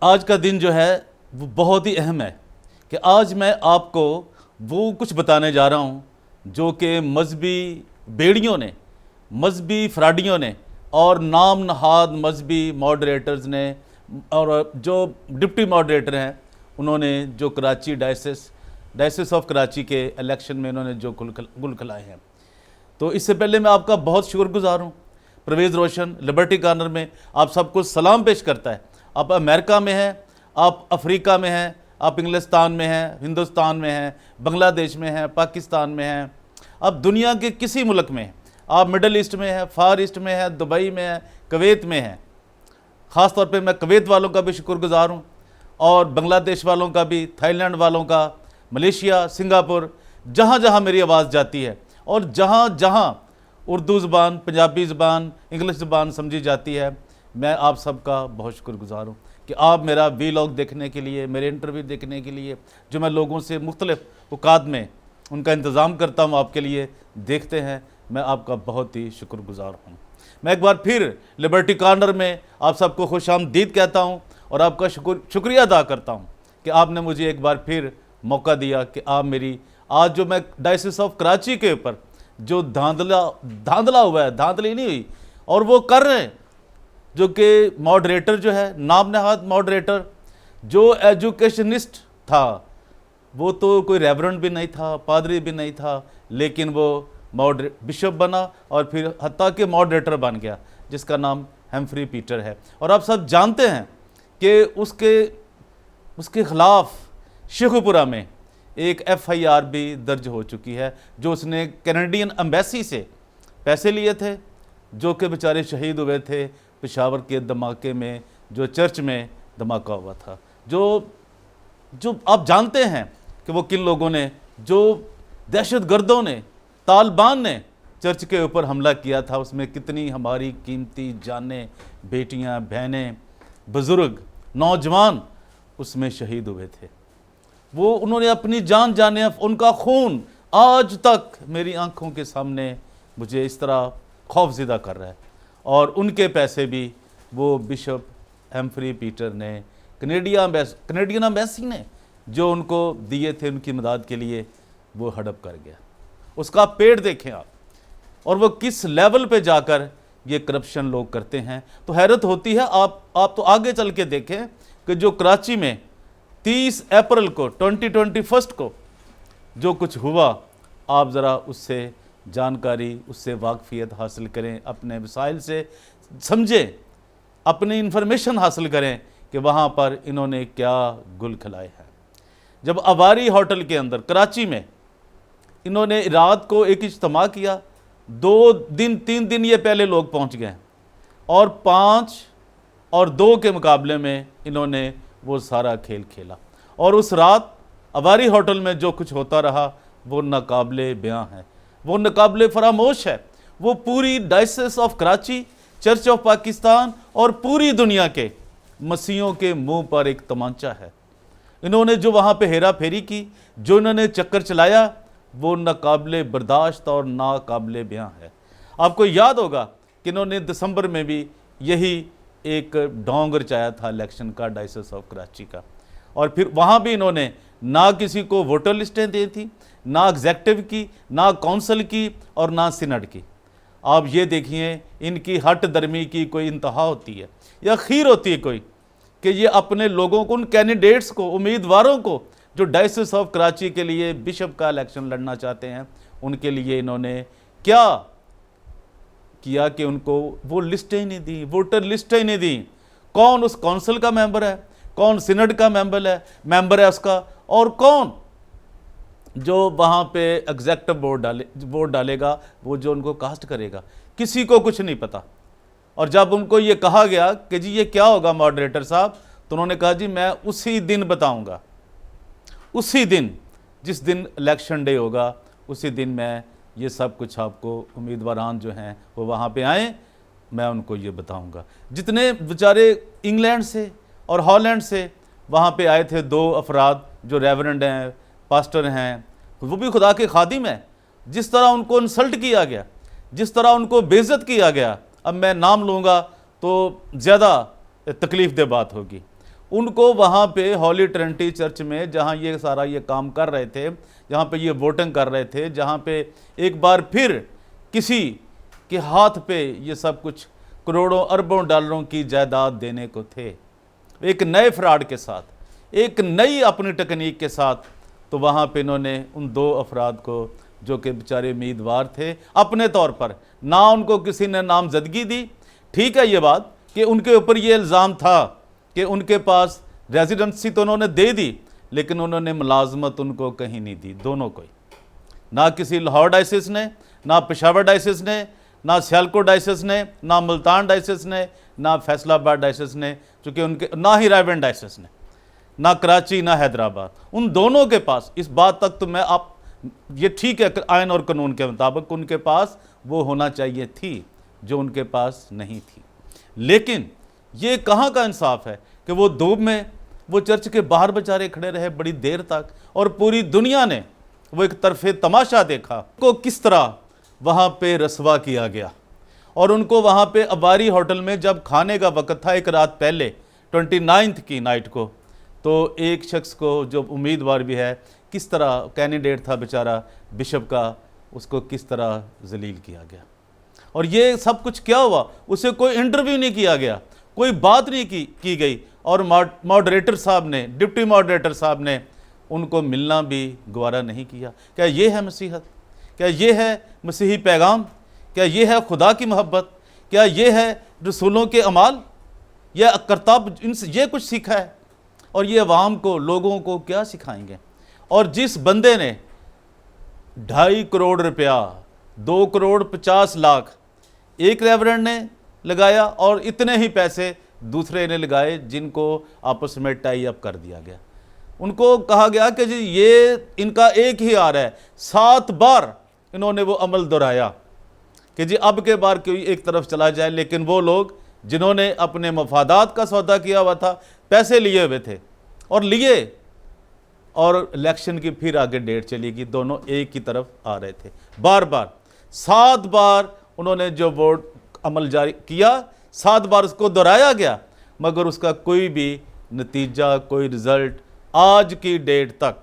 आज का दिन जो है वो बहुत ही अहम है कि आज मैं आपको वो कुछ बताने जा रहा हूँ जो कि मजहबी बेड़ियों ने, मजहबी फ्राडियों ने और नाम नहाद मजहबी मॉडरेटर्स ने और जो डिप्टी मॉडरेटर हैं उन्होंने जो कराची डायसिस ऑफ कराची के इलेक्शन में उन्होंने जो गुल खिलाए हैं। तो इससे पहले मैं आपका बहुत शुक्रगुजार हूँ। परवेज़ रोशन लिबर्टी कॉर्नर में आप सबको सलाम पेश करता है। आप अमेरिका में हैं, आप अफ्रीका में हैं, आप इंग्लिस्तान में हैं, हिंदुस्तान में हैं, बांग्लादेश में हैं, पाकिस्तान में हैं, आप दुनिया के किसी मुल्क में हैं, आप मिडल ईस्ट में हैं, फार ईस्ट में हैं, दुबई में हैं, कुवैत में हैं। ख़ास तौर पे मैं कुवैत वालों का भी शुक्रगुजार हूँ और बांग्लादेश वालों का भी, थाईलैंड वालों का, मलेशिया, सिंगापुर, जहाँ जहाँ मेरी आवाज़ जाती है और जहाँ जहाँ उर्दू ज़बान, पंजाबी ज़बान, इंग्लिश ज़बान समझी जाती है, मैं आप सबका बहुत शुक्रगुजार हूँ कि आप मेरा वीलॉग देखने के लिए, मेरे इंटरव्यू देखने के लिए, जो मैं लोगों से मुख्तलिफ औकात में उनका इंतज़ाम करता हूँ आपके लिए, देखते हैं। मैं आपका बहुत ही शुक्रगुजार हूँ। मैं एक बार फिर लिबर्टी कॉर्नर में आप सबको खुशामदीद कहता हूँ और आपका शुक्रिया अदा करता हूँ कि आपने मुझे एक बार फिर मौका दिया कि आप मेरी आज जो मैं डायसिस ऑफ कराची के ऊपर जो धांधला हुआ है, धांधली नहीं हुई, और वो कर रहे हैं जो कि मॉडरेटर जो है, नाम नहाद मॉडरेटर जो एजुकेशनिस्ट था, वो तो कोई रेवरेंड भी नहीं था, पादरी भी नहीं था, लेकिन वो बिशप बना और फिर हत्ता के मॉडरेटर बन गया, जिसका नाम हेम्फ्री पीटर है। और आप सब जानते हैं कि उसके ख़िलाफ़ शेखुपुरा में एक FIR भी दर्ज हो चुकी है, जो उसने कैनेडियन एम्बेसी से पैसे लिए थे, जो कि बेचारे शहीद हुए थे पेशावर के धमाके में, जो चर्च में धमाका हुआ था। जो आप जानते हैं कि वो किन लोगों ने, जो दहशतगर्दों ने, तालिबान ने चर्च के ऊपर हमला किया था, उसमें कितनी हमारी कीमती जानें, बेटियां, बहनें, बुज़ुर्ग, नौजवान उसमें शहीद हुए थे। वो उन्होंने अपनी जान जाने, उनका खून आज तक मेरी आंखों के सामने मुझे इस तरह खौफज़दा कर रहा है। और उनके पैसे भी वो बिशप हेम्फ्री पीटर ने, कनेडियन एम्बेसी ने जो उनको दिए थे उनकी मदद के लिए, वो हड़प कर गया। उसका पेड़ देखें आप, और वो किस लेवल पे जाकर ये करप्शन लोग करते हैं, तो हैरत होती है। आप तो आगे चल के देखें कि जो कराची में 30 अप्रैल को 2021 को जो कुछ हुआ, आप ज़रा उससे जानकारी, उससे वाकफियत हासिल करें, अपने वसाइल से समझें, अपनी इंफॉर्मेशन हासिल करें कि वहाँ पर इन्होंने क्या गुल खिलाए हैं। जब अवारी होटल के अंदर कराची में इन्होंने रात को एक इज्तिमा किया, 2 दिन 3 दिन ये पहले लोग पहुँच गए और 5 और 2 के मुकाबले में इन्होंने वो सारा खेल खेला। और उस रात अवारी होटल में जो कुछ होता रहा वो नाकाबिले बयां है, वो नाकाबिले फरामोश है। वो पूरी diocese of Karachi, church of Pakistan और पूरी दुनिया के मसीहों के मुंह पर एक तमांचा है। इन्होंने जो वहाँ पे हेरा फेरी की, जो इन्होंने चक्कर चलाया, वो नाकाबिले बर्दाश्त और नाकाबिले बयां है। आपको याद होगा कि इन्होंने दिसंबर में भी यही एक ढोंग रचाया था इलेक्शन का, डायसिस ऑफ कराची का, और फिर वहाँ भी इन्होंने ना किसी को वोटर लिस्टें दी थी, ना एग्जेक्टिव की, ना काउंसिल की और ना सिनड की। आप ये देखिए, इनकी हट दर्मी की कोई इंतहा होती है या खीर होती है कोई, कि ये अपने लोगों को, उन कैंडिडेट्स को, उम्मीदवारों को जो डायसिस ऑफ कराची के लिए बिशप का इलेक्शन लड़ना चाहते हैं, उनके लिए इन्होंने क्या किया कि उनको वो लिस्टें ही नहीं दी, वोटर लिस्टें ही नहीं दी। कौन उस काउंसिल का मेंबर है, कौन सिनड का मेंबर है उसका, और कौन जो वहाँ पे एग्जेक्टिव वोट डालेगा, वो जो उनको कास्ट करेगा, किसी को कुछ नहीं पता। और जब उनको ये कहा गया कि जी ये क्या होगा मॉडरेटर साहब, तो उन्होंने कहा जी मैं उसी दिन बताऊंगा, उसी दिन जिस दिन इलेक्शन डे होगा, उसी दिन मैं ये सब कुछ आपको, उम्मीदवारान जो हैं वो वहाँ पे आएँ, मैं उनको ये बताऊंगा। जितने बेचारे इंग्लैंड से और हॉलैंड से वहाँ पे आए थे 2 अफराद जो रेवरेंड हैं, पास्टर हैं, वो भी खुदा के खादिम हैं, जिस तरह उनको इंसल्ट किया गया, जिस तरह उनको बेइज्जत किया गया, अब मैं नाम लूँगा तो ज़्यादा तकलीफ़ दह बात होगी। उनको वहाँ पे हॉली ट्रिनिटी चर्च में, जहाँ ये सारा ये काम कर रहे थे, जहाँ पे ये वोटिंग कर रहे थे, जहाँ पे एक बार फिर किसी के हाथ पे ये सब कुछ करोड़ों अरबों डॉलरों की जायदाद देने को थे, एक नए फ्रॉड के साथ, एक नई अपनी टेक्निक के साथ, तो वहाँ पे इन्होंने उन दो अफराद को, जो कि बेचारे उम्मीदवार थे, अपने तौर पर, ना उनको किसी ने नामजदगी दी। ठीक है ये बात कि उनके ऊपर ये इल्ज़ाम था कि उनके पास रेजिडेंसी तो उन्होंने दे दी, लेकिन उन्होंने मुलाजमत उनको कहीं नहीं दी, दोनों को ही। ना किसी लाहौर डायसिस ने, ना पेशावर डायसिस ने, ना सियालकोट डायसिस ने, ना मुल्तान डायसिस ने, ना फैसलाबाद डायसिस ने, चूँकि उनके, ना ही रायबंद डायसिस ने, ना कराची, ना हैदराबाद। उन दोनों के पास, इस बात तक तो मैं आप, ये ठीक है आयन और कानून के मुताबिक उनके पास वो होना चाहिए थी, जो उनके पास नहीं थी। लेकिन ये कहाँ का इंसाफ है कि वो धूप में वो चर्च के बाहर बेचारे खड़े रहे बड़ी देर तक, और पूरी दुनिया ने वो एक तरफे तमाशा देखा को किस तरह वहाँ पे रसवा किया गया। और उनको वहाँ पे अबारी होटल में जब खाने का वक्त था, एक रात पहले 29 की नाइट को, तो एक शख्स को जो उम्मीदवार भी है, किस तरह कैंडिडेट था बेचारा बिशप का, उसको किस तरह जलील किया गया। और ये सब कुछ क्या हुआ, उसे कोई इंटरव्यू नहीं किया गया, कोई बात नहीं की गई, और मॉडरेटर साहब ने, डिप्टी मॉडरेटर साहब ने उनको मिलना भी गवारा नहीं किया। क्या ये है मसीहत? क्या ये है मसीही पैगाम? क्या ये है खुदा की मोहब्बत? क्या ये है रसूलों के अमाल? यह करतब इनसे ये कुछ सीखा है? और ये अवाम को, लोगों को क्या सिखाएंगे? और जिस बंदे ने 2.5 करोड़ रुपया, 2 करोड़ 50 लाख एक रेवरेंड ने लगाया, और इतने ही पैसे दूसरे ने लगाए, जिनको आपस में टाई अप कर दिया गया। उनको कहा गया कि जी ये इनका एक ही आ रहा है। 7 बार इन्होंने वो अमल दोहराया कि जी अब के बार कोई एक तरफ चला जाए, लेकिन वो लोग जिन्होंने अपने मफादात का सौदा किया हुआ था, पैसे लिए हुए थे और लिए, और इलेक्शन की फिर आगे डेट चलेगी, दोनों एक ही तरफ आ रहे थे। बार बार 7 बार उन्होंने जो वोट अमल जारी किया, 7 बार उसको दोहराया गया, मगर उसका कोई भी नतीजा, कोई रिजल्ट आज की डेट तक,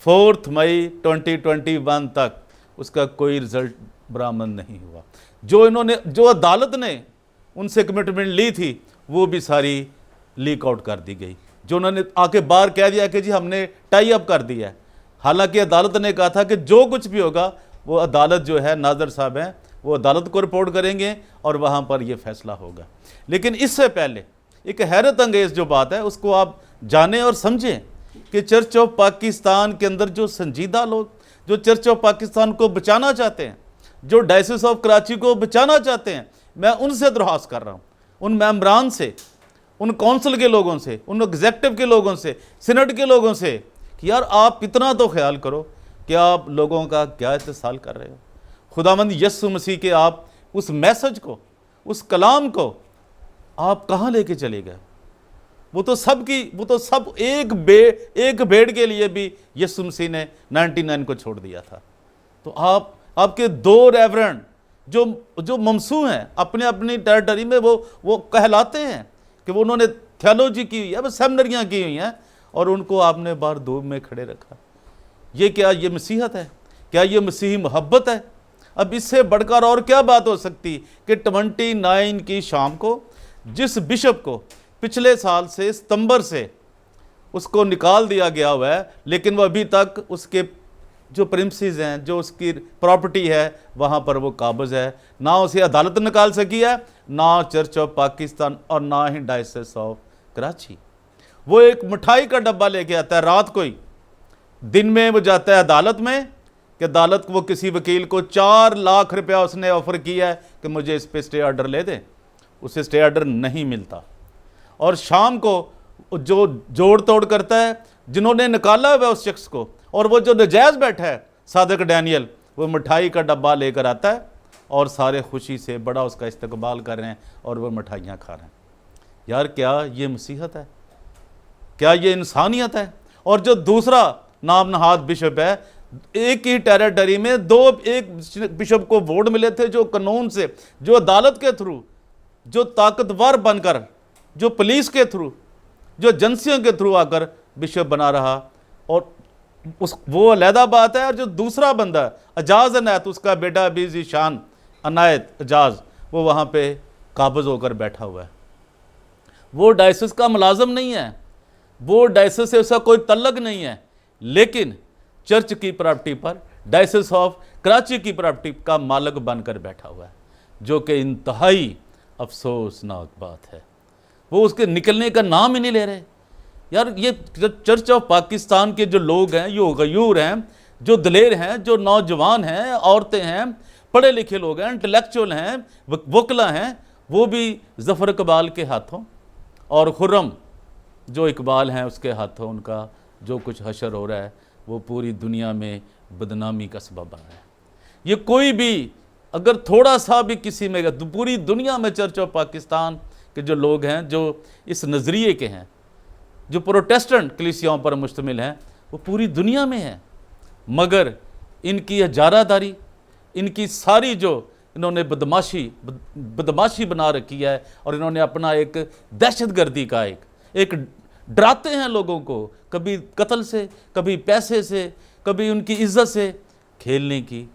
4 मई 2021 तक उसका कोई रिजल्ट बरामद नहीं हुआ। जो इन्होंने, जो अदालत ने उनसे कमिटमेंट ली थी, वो भी सारी लीक आउट कर दी गई। जो उन्होंने आके बाहर कह दिया कि जी हमने टाई अप कर दिया है, हालांकि अदालत ने कहा था कि जो कुछ भी होगा वो अदालत जो है, नाजर साहब हैं, वो अदालत को रिपोर्ट करेंगे और वहाँ पर ये फैसला होगा। लेकिन इससे पहले एक हैरत अंगेज़ जो बात है, उसको आप जानें और समझें कि चर्च ऑफ पाकिस्तान के अंदर जो संजीदा लोग, जो चर्च ऑफ पाकिस्तान को बचाना चाहते हैं, जो डायसिस ऑफ कराची को बचाना चाहते हैं, मैं उनसे दरख्वास्त कर रहा हूँ, उन मेम्बरान से, उन कौंसिल के लोगों से, उन एग्जेक्टिव के लोगों से, सीनेट के लोगों से, कि यार आप इतना तो ख्याल करो कि आप लोगों का क्या इत्तेसाल कर रहे हो। खुदावंद यीशु मसीह के आप उस मैसेज को, उस कलाम को आप कहाँ लेके चले गए? वो तो सब एक भेड़ के लिए भी यीशु मसीह ने 99 को छोड़ दिया था। तो आपके 2 रेवरेंड जो ममसू हैं अपने अपनी टेरिटरी में, वो कहलाते हैं कि वो उन्होंने थियोलॉजी की हुई है, वो सेमिनरियाँ की हुई हैं, और उनको आपने बाहर धूप में खड़े रखा। ये क्या ये मसीहत है? क्या ये मसीही मोहब्बत है? अब इससे बढ़कर और क्या बात हो सकती कि 29 की शाम को जिस बिशप को पिछले साल से सितंबर से उसको निकाल दिया गया हुआ है, लेकिन वो अभी तक उसके जो प्रिंसेस हैं, जो उसकी प्रॉपर्टी है, वहाँ पर वो काबिज है। ना उसे अदालत निकाल सकी है, ना चर्च ऑफ पाकिस्तान, और ना ही डायसिस ऑफ कराची। वो एक मिठाई का डब्बा लेके आता है रात को ही, दिन में वो जाता है अदालत में, कि अदालत वो किसी वकील को 4 लाख रुपया उसने ऑफर किया है कि मुझे इस पे स्टे ऑर्डर ले दें, उसे स्टे ऑर्डर नहीं मिलता। और शाम को जो जोड़ तोड़ करता है, जिन्होंने निकाला हुआ उस शख्स को, और वो जो नजायज़ बैठा है सादिक डैनियल, वो मिठाई का डब्बा लेकर आता है, और सारे खुशी से बड़ा उसका इस्तकबाल कर रहे हैं, और वो मिठाइयाँ खा रहे हैं। यार क्या ये मसीहत है? क्या ये इंसानियत है? और जो दूसरा नाम नहाद बिशप है, एक ही टेरिटरी में एक बिशप को वोट मिले थे, जो कानून से, जो अदालत के थ्रू, जो ताकतवर बनकर, जो पुलिस के थ्रू जो एजेंसियों के थ्रू आकर बिशप बना रहा, और वो अलहदा बात है। और जो दूसरा बंदा एजाज अनायत, उसका बेटा अभी ज़ीशान अनायत एजाज, वो वहाँ पे काबिज होकर बैठा हुआ है। वो डायसिस का मुलाजम नहीं है, वो डायसिस से उसका कोई तल्लक नहीं है, लेकिन चर्च की प्रॉपर्टी पर, डायसिस ऑफ कराची की प्रॉपर्टी का मालिक बनकर बैठा हुआ है, जो कि इंतहाई अफसोसनाक बात है। वो उसके निकलने का नाम ही नहीं ले रहे। यार, ये चर्च ऑफ पाकिस्तान के जो लोग हैं, जो गयूर हैं, जो दलेर हैं, जो नौजवान हैं, औरतें हैं, पढ़े लिखे लोग हैं, इंटेलेक्चुअल हैं, वकला हैं, वो भी ज़फ़र इकबाल के हाथों और खुर्रम जो इकबाल हैं उसके हाथों उनका जो कुछ हशर हो रहा है, वो पूरी दुनिया में बदनामी का सबब बन रहा है। ये कोई भी अगर थोड़ा सा भी किसी में, तो पूरी दुनिया में चर्च ऑफ पाकिस्तान के जो लोग हैं, जो इस नज़रिए के हैं, जो प्रोटेस्टेंट कलीसियाओं पर मुश्तमिल हैं, वो पूरी दुनिया में है। मगर इनकी हजारादारी, इनकी सारी जो इन्होंने बदमाशी बना रखी है, और इन्होंने अपना एक दहशतगर्दी का एक डराते हैं लोगों को, कभी कत्ल से, कभी पैसे से, कभी उनकी इज्जत से खेलने की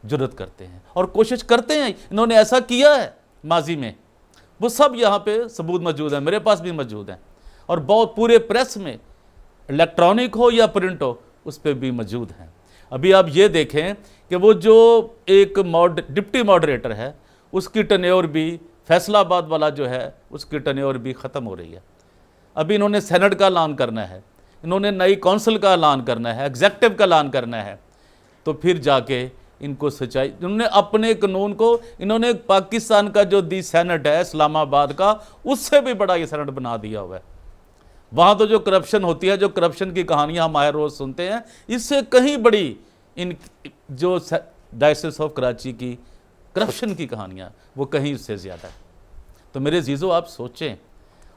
जुर्रत करते हैं और कोशिश करते हैं। इन्होंने ऐसा किया है माजी में, वो सब यहाँ पे सबूत मौजूद है, मेरे पास भी मौजूद हैं, और बहुत पूरे प्रेस में, इलेक्ट्रॉनिक हो या प्रिंट हो, उस पर भी मौजूद हैं। अभी आप ये देखें कि वो जो एक डिप्टी मॉडरेटर है, उसकी टन्योर भी, फैसलाबाद वाला जो है, उसकी टन्योर भी ख़त्म हो रही है। अभी इन्होंने सेनेट का ऐलान करना है, इन्होंने नई कौंसिल का ऐलान करना है, एग्जेक्टिव का ऐलान करना है, तो फिर जाके इनको सच्चाई, इन्होंने अपने कानून को, इन्होंने पाकिस्तान का जो दी सेनेट है इस्लामाबाद का, उससे भी बड़ा ये सेनेट बना दिया हुआ है। वहाँ तो जो करप्शन होती है, जो करप्शन की कहानियाँ हम आए रोज़ सुनते हैं, इससे कहीं बड़ी इन जो डायसिस ऑफ कराची की करप्शन की कहानियाँ, वो कहीं उससे ज़्यादा है। तो मेरे जीजो, आप सोचें,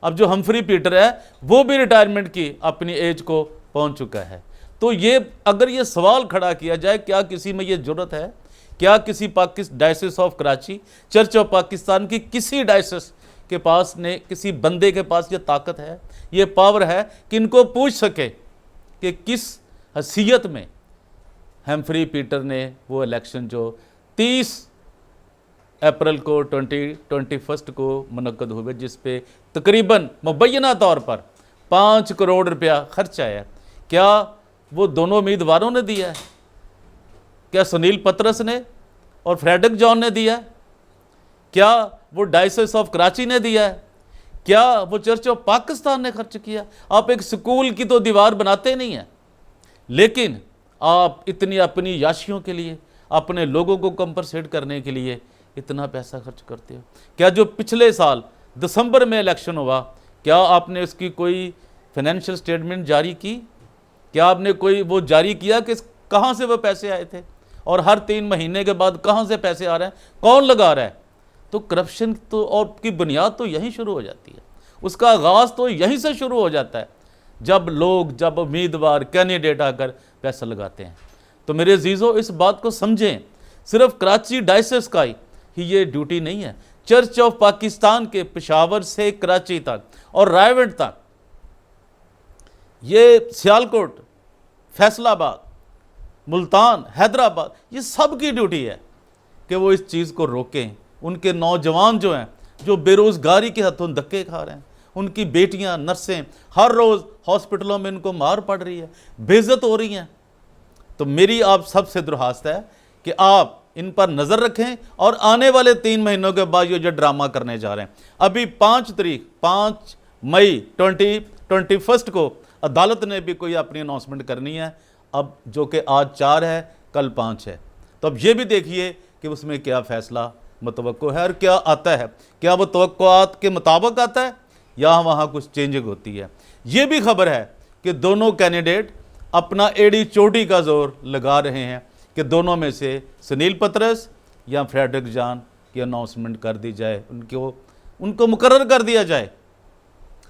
अब जो हम्फ्री पीटर है वो भी रिटायरमेंट की अपनी एज को पहुंच चुका है। तो ये अगर ये सवाल खड़ा किया जाए, क्या किसी में ये जुर्रत है, क्या किसी diocese of Karachi, church of Pakistan की किसी डायसिस के पास ने, किसी बंदे के पास ये ताकत है, ये पावर है कि इनको पूछ सके कि किस हैसियत में हम्फ्री पीटर ने वो इलेक्शन जो 30 अप्रैल को 2021 को मुनक्कद हुए, जिस पे तकरीबन मुबैना तौर पर 5 करोड़ रुपया खर्च आया, क्या वो दोनों उम्मीदवारों ने दिया है? क्या सुनील पतरस ने और फ्रेडरिक जॉन ने दिया है? क्या वो डायसिस ऑफ कराची ने दिया है? क्या वो चर्च ऑफ पाकिस्तान ने खर्च किया? आप एक स्कूल की तो दीवार बनाते नहीं हैं, लेकिन आप इतनी अपनी याशियों के लिए, अपने लोगों को कंपनसेट करने के लिए इतना पैसा खर्च करते हो। क्या जो पिछले साल दिसंबर में इलेक्शन हुआ, क्या आपने उसकी कोई फाइनेंशियल स्टेटमेंट जारी की? क्या आपने कोई वो जारी किया कि कहाँ से वो पैसे आए थे, और हर 3 महीने के बाद कहाँ से पैसे आ रहे हैं, कौन लगा रहा है? तो करप्शन तो और की बुनियाद तो यहीं शुरू हो जाती है, उसका आगाज़ तो यहीं से शुरू हो जाता है, जब उम्मीदवार कैंडिडेट आकर पैसा लगाते हैं। तो मेरे अजीज़ों, इस बात को समझें, सिर्फ कराची डायसिस का ही ये ड्यूटी नहीं है। चर्च ऑफ पाकिस्तान के पेशावर से कराची तक और रायवंड तक, ये सियालकोट, फैसलाबाद, मुल्तान, हैदराबाद, ये सब की ड्यूटी है कि वो इस चीज़ को रोकें। उनके नौजवान जो हैं, जो बेरोज़गारी के हाथों धक्के खा रहे हैं, उनकी बेटियां, नर्सें हर रोज़ हॉस्पिटलों में इनको मार पड़ रही है, बेइज्जत हो रही हैं। तो मेरी आप सबसे दरख्वास्त है कि आप इन पर नज़र रखें, और आने वाले 3 महीनों के बाद ये जो ड्रामा करने जा रहे हैं, अभी 5 मई 2021 को अदालत ने भी कोई अपनी अनाउंसमेंट करनी है, अब जो कि आज 4 है, कल 5 है। तो अब ये भी देखिए कि उसमें क्या फ़ैसला मुतवक्को है और क्या आता है, क्या वो तवक्कुआत के मुताबिक आता है या वहाँ कुछ चेंजिंग होती है। ये भी खबर है कि दोनों कैंडिडेट अपना एड़ी चोटी का जोर लगा रहे हैं कि दोनों में से सुनील पतरस या फ्रेडरिक जॉन की अनाउंसमेंट कर दी जाए, उनको मुकर्रर कर दिया जाए।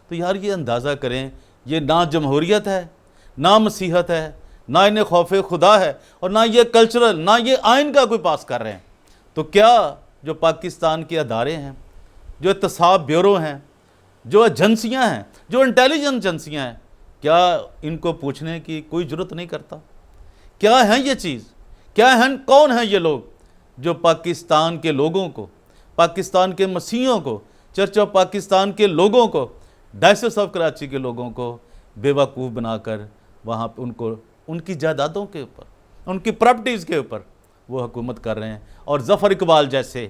तो यार, ये अंदाज़ा करें, ये ना जमहूरियत है, ना मसीहत है, ना इन्हें खौफ खुदा है, और ना ये कल्चरल, ना ये आइन का कोई पास कर रहे हैं। तो क्या जो पाकिस्तान के अदारे हैं, जो एहतसाब ब्यूरो हैं, जो एजेंसियां हैं, जो इंटेलिजेंस एजेंसियां हैं, क्या इनको पूछने की कोई ज़रूरत नहीं करता? क्या है ये चीज़? क्या है? कौन है ये लोग जो पाकिस्तान के लोगों को, पाकिस्तान के मसीहों को, चर्च ऑफ पाकिस्तान के लोगों को, डायसिस ऑफ कराची के लोगों को बेवकूफ़ बनाकर वहाँ पर उनको उनकी जायदादों के ऊपर, उनकी प्रॉपर्टीज़ के ऊपर वो हुकूमत कर रहे हैं। और ज़फ़र इकबाल जैसे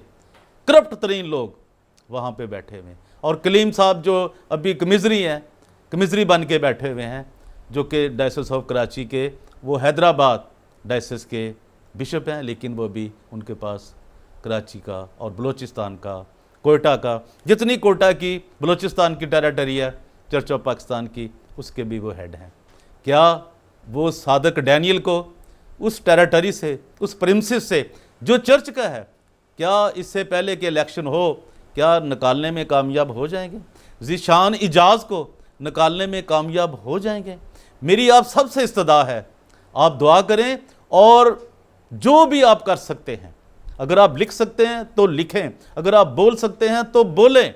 करप्ट तरीन लोग वहाँ पे बैठे हुए हैं। और कलीम साहब जो अभी कमिज़री हैं, कमिज़री बन के बैठे हुए हैं, जो कि डायसिस ऑफ कराची के, वो हैदराबाद डायसिस के बिशप हैं, लेकिन वो भी उनके पास कराची का और बलूचिस्तान का, कोयटा का, जितनी कोयटा की बलूचिस्तान की टेरिटरी है चर्च ऑफ पाकिस्तान की, उसके भी वो हेड हैं। क्या वो सादक डैनियल को उस टेरिटरी से, उस प्रिंसिस से जो चर्च का है, क्या इससे पहले कि इलेक्शन हो, क्या निकालने में कामयाब हो जाएंगे? ज़ीशान इजाज़ को निकालने में कामयाब हो जाएंगे? मेरी आप सबसे इस्तदा है, आप दुआ करें और जो भी आप कर सकते हैं, अगर आप लिख सकते हैं तो लिखें, अगर आप बोल सकते हैं तो बोलें,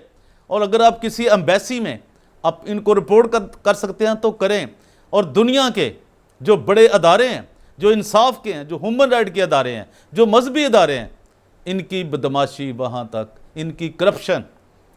और अगर आप किसी एम्बेसी में आप इनको रिपोर्ट कर सकते हैं तो करें। और दुनिया के जो बड़े अदारे हैं, जो इंसाफ के हैं, जो ह्यूमन राइट के अदारे हैं, जो मजहबी अदारे हैं, इनकी बदमाशी वहाँ तक, इनकी करप्शन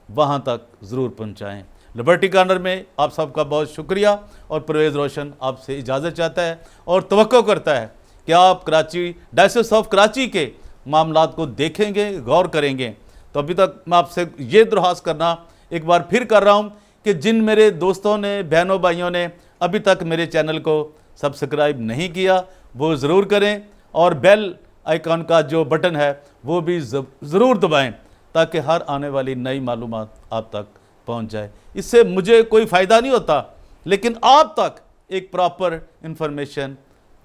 वहाँ तक ज़रूर पहुँचाएँ। लिबर्टी कॉर्नर में आप सबका बहुत शुक्रिया, और परवेज़ रोशन आपसे इजाज़त चाहता है और तवक्को करता है कि आप कराची, डायसिस ऑफ कराची के मामलात को देखेंगे, गौर करेंगे। तो अभी तक मैं आपसे ये दरख्वास्त करना एक बार फिर कर रहा हूँ कि जिन मेरे दोस्तों ने, बहनों भाइयों ने अभी तक मेरे चैनल को सब्सक्राइब नहीं किया, वो ज़रूर करें, और बेल आइकॉन का जो बटन है वो भी ज़रूर दबाएं, ताकि हर आने वाली नई मालूमात आप तक पहुंच जाए। इससे मुझे कोई फ़ायदा नहीं होता, लेकिन आप तक एक प्रॉपर इन्फॉर्मेशन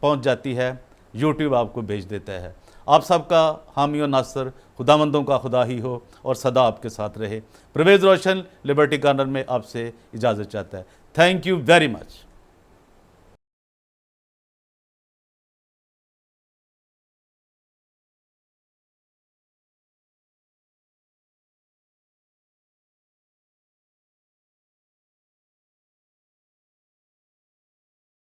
पहुंच जाती है, यूट्यूब आपको भेज देता है। आप सबका हामी और नासर खुदावंदों का खुदा ही हो और सदा आपके साथ रहे। परवेज़ रोशन लिबर्टी कॉर्नर में आपसे इजाज़त चाहता है। Thank you very much.